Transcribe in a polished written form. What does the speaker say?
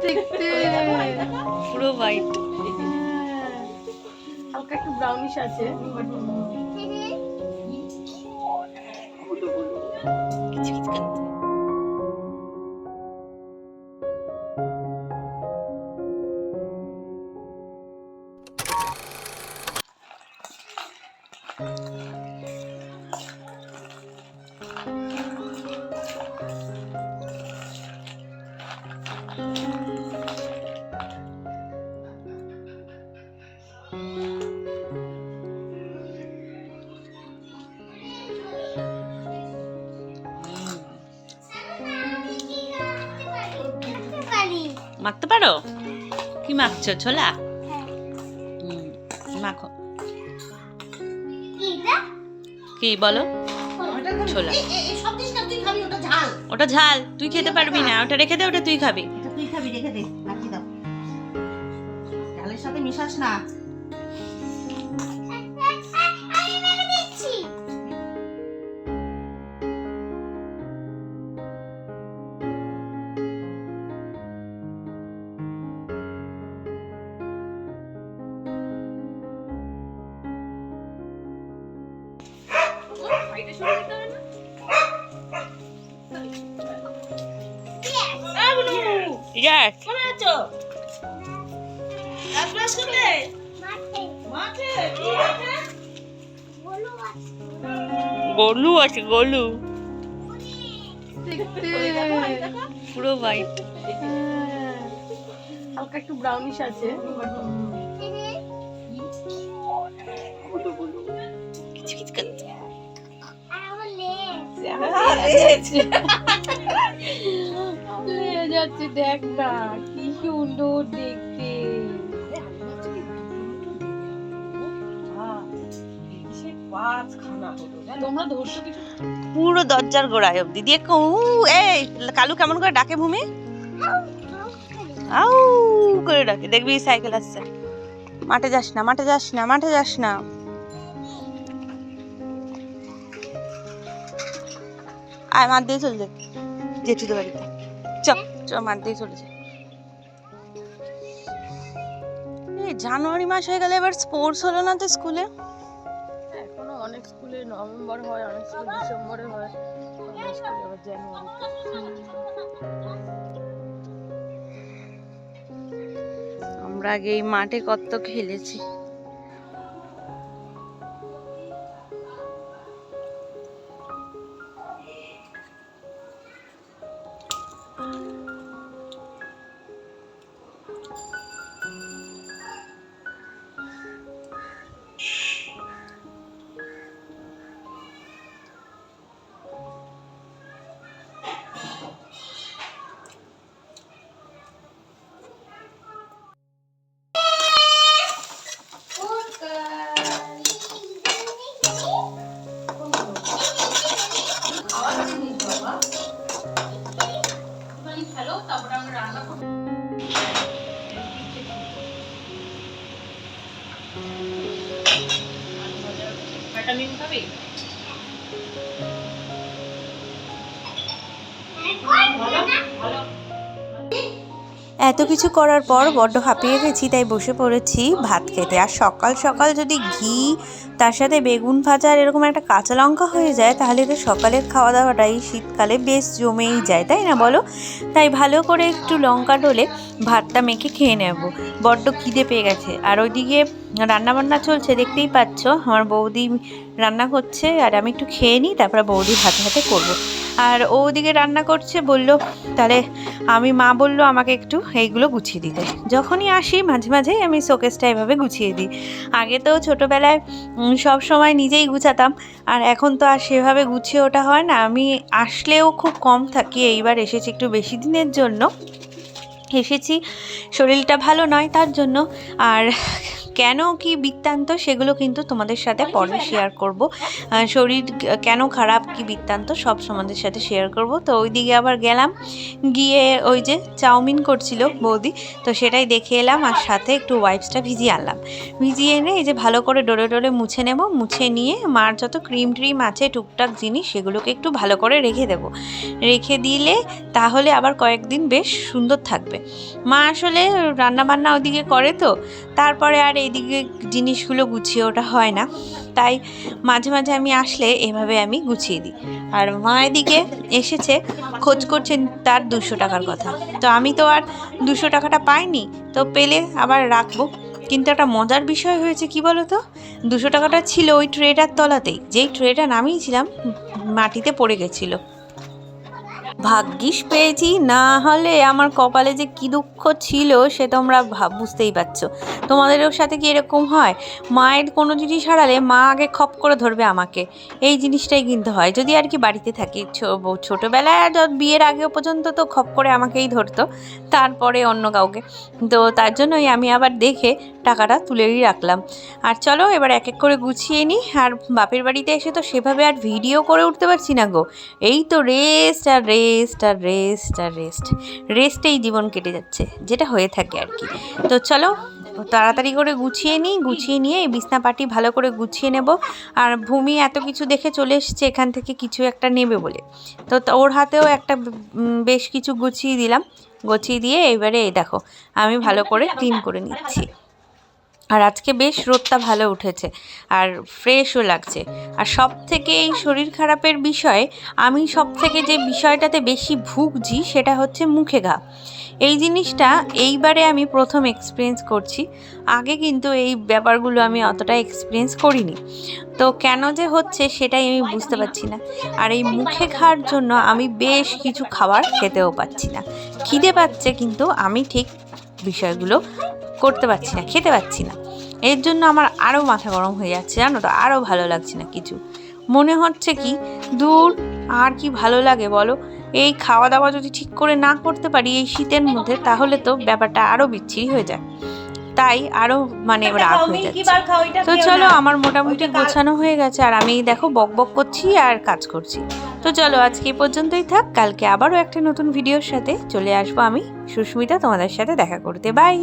দেখতে পুরো হোয়াইট, হালকা একটু ব্রাউনিশ আছে। কিছু কিছু করতে। মাখতে পারো? কি মাখছো? ছোলা? মাখো। কি বলো? ছোলা। ওটা ঝাল, তুই খেতে পারবি না। ওটা রেখে দে, ওটা তুই খাবি। তুই খাবি, রেখে দে, রাখি দাও। ডালের সাথে মিশাস না। Yes. কোথায় আছো? দাঁত ব্রাশ করবে? মাঠে? কি মাঠে? গলু আছে, গলু দেখতে পুরো হোয়াইট। হালকা একটু ব্রাউনিশ আছে। কিছু কিছু করতে। যাচ্ছে, দেখ না কি সুন্দর দেখতে। তোমরা ধরছো কিছু? পুরো দরজার গোড়ায় অব্দি দিয়ে এই কালু কেমন করে ডাকে ভূমি, আউ করে ডাকে। দেখবি সাইকেল আসছে। মাঠে যাস না, মাঠে যাস না, মাঠে যাস না। আয় মাঠ দিয়ে চলে যাক জেঠুদের বাড়িতে। চ চ, মাঠ দিয়ে চলে যাক। এই জানুয়ারি মাস হয়ে গেলে এবার স্পোর্টস হলো না তো স্কুলে? এখনো অনেক স্কুলে নভেম্বর হয়, অনেক স্কুলে ডিসেম্বরে হয়, অনেক স্কুলে আবার জানুয়ারিতে। আমরা আগে এই মাঠে কত খেলেছি। এত কিছু করার পর বড্ড হাঁপিয়ে গেছি, তাই বসে পড়েছি ভাত খেতে। আর সকাল সকাল যদি ঘি তার সাথে বেগুন ভাজা আর এরকম একটা কাঁচা লঙ্কা হয়ে যায়, তাহলে তো সকালের খাওয়া দাওয়াটাই শীতকালে বেশ জমেই যায়, তাই না বলো? তাই ভালো করে একটু লঙ্কা ডলে ভাতটা মেখে খেয়ে নেব। বড্ড খিদে পেয়ে গেছে। আর ওইদিকে রান্নাবান্না চলছে, দেখতেই পাচ্ছ। আমার বৌদি রান্না করছে আর আমি একটু খেয়ে নিই, তারপরে বৌদি হাতে হাতে করবো। আর ও ওদিকে রান্না করছে, বললো তাহলে মা বললো আমাকে একটু এইগুলো গুছিয়ে দিতে। যখনই আসি মাঝে মাঝেই আমি শোকেসটা এভাবে গুছিয়ে দিই। আগে তো ছোটোবেলায় সব সময় নিজেই গুছাতাম, আর এখন তো আর সেভাবে গুছিয়ে ওঠা হয় না। আমি আসলেও খুব কম থাকি, এইবার এসেছি একটু বেশি দিনের জন্য এসেছি, শরীরটা ভালো নয় তার জন্য। আর কেন কি বৃত্তান্ত সেগুলো কিন্তু তোমাদের সাথে পরে শেয়ার করব। শরীর কেন খারাপ কি বৃত্তান্ত সব তোমাদের সাথে শেয়ার করব। তো ওইদিকে আবার গেলাম, গিয়ে ওই যে চাউমিন করছিল বৌদি, তো সেটাই দেখে এলাম আর সাথে একটু ওয়াইপসটা ভিজিয়ে আনলাম। ভিজিয়ে এনে এই যে ভালো করে ডোলে ডোলে মুছে নেব, মুছে নিয়ে মার যত ক্রিম ট্রিম আছে টুকটাক জিনিস সেগুলোকে একটু ভালো করে রেখে দেব। রেখে দিলে তাহলে আবার কয়েকদিন বেশ সুন্দর থাকবে। মা আসলে রান্নাবান্না ওদিকে করে তো, তারপরে আর এইদিকে জিনিসগুলো গুছিয়ে ওটা হয় না, তাই মাঝে মাঝে আমি আসলে এভাবে আমি গুছিয়ে দিই। আর মা এদিকে এসেছে, খোঁজ করছেন তার 200 টাকার কথা। তো আমি তো আর 200 টাকাটা পাইনি, তো পেলে আবার রাখবো। কিন্তু একটা মজার বিষয় হয়েছে কি বলো তো, 200 টাকাটা ছিল ওই ট্রেটার তলাতেই, যেই ট্রেটা নামিয়েছিলাম মাটিতে পড়ে গেছিলো। ভাগ্যিস পেয়েছি, না হলে আমার কপালে যে কী দুঃখ ছিল সে তোমরা বুঝতেই পারছো। তোমাদেরও সাথে কি এরকম হয়? মায়ের কোনো জিনিস হারালে মা আগে খপ করে ধরবে আমাকে, এই জিনিসটাই কিন্তু হয়। যদি আর কি বাড়িতে থাকি, ছোটোবেলায় বিয়ের আগে পর্যন্ত তো খপ করে আমাকেই ধরতো, তারপরে অন্য কাউকে। তো তার জন্যই আমি আবার দেখে টাকাটা তুলেই রাখলাম। আর চলো এবার এক এক করে গুছিয়ে নিই। আর বাপের বাড়িতে এসে তো সেভাবে আর ভিডিও করে উঠতে পারছি না গো, এই তো রেস্ট আর রেস্ট আর রেস্ট আর রেস্ট, রেস্টেই জীবন কেটে যাচ্ছে, যেটা হয়ে থাকে আর কি। তো চলো তাড়াতাড়ি করে গুছিয়ে নিই, গুছিয়ে নিয়ে এই বিছনাপাটি ভালো করে গুছিয়ে নেব। আর ভূমি এত কিছু দেখে চলে এসছে এখান থেকে কিছু একটা নেবে বলে, তো ওর হাতেও একটা বেশ কিছু গুছিয়ে দিলাম। গুছিয়ে দিয়ে এবারে এই দেখো আমি ভালো করে ক্লিন করে নিচ্ছি। আর আজকে বেশ রোদটা ভালো উঠেছে আর ফ্রেশও লাগছে। আর সব থেকে এই শরীর খারাপের বিষয়ে আমি সব থেকে যে বিষয়টাতে বেশি ভুগছি সেটা হচ্ছে মুখে ঘা। এই জিনিসটা এইবারে আমি প্রথম এক্সপিরিয়েন্স করছি, আগে কিন্তু এই ব্যাপারগুলো আমি অতটা এক্সপিরিয়েন্স করিনি। তো কেন যে হচ্ছে সেটাই আমি বুঝতে পারছি না। আর এই মুখে খাওয়ার জন্য আমি বেশ কিছু খাবার খেতেও পাচ্ছি না, খিদে পাচ্ছে কিন্তু আমি ঠিক বিষয়গুলো করতে পারছি না, খেতে পারছি না। এর জন্য আমার আরও মাথা গরম হয়ে যাচ্ছে, জানো তো, আরও ভালো লাগছে না কিছু। মনে হচ্ছে কি দূর আর কি ভালো লাগে বলো, এই খাওয়া দাওয়া যদি ঠিক করে না করতে পারি এই শীতের মধ্যে তাহলে তো ব্যাপারটা আরও বিচ্ছিরি হয়ে যায়, তাই আরও মানে রাগ হয়ে যাচ্ছে। তো চলো আমার মোটামুটি গোছানো হয়ে গেছে আর আমি দেখো বক বক করছি আর কাজ করছি। তো চলো আজকে এই পর্যন্তই থাক, কালকে আবারও একটা নতুন ভিডিওর সাথে চলে আসবো আমি সুস্মিতা তোমাদের সাথে দেখা করতে। বাই।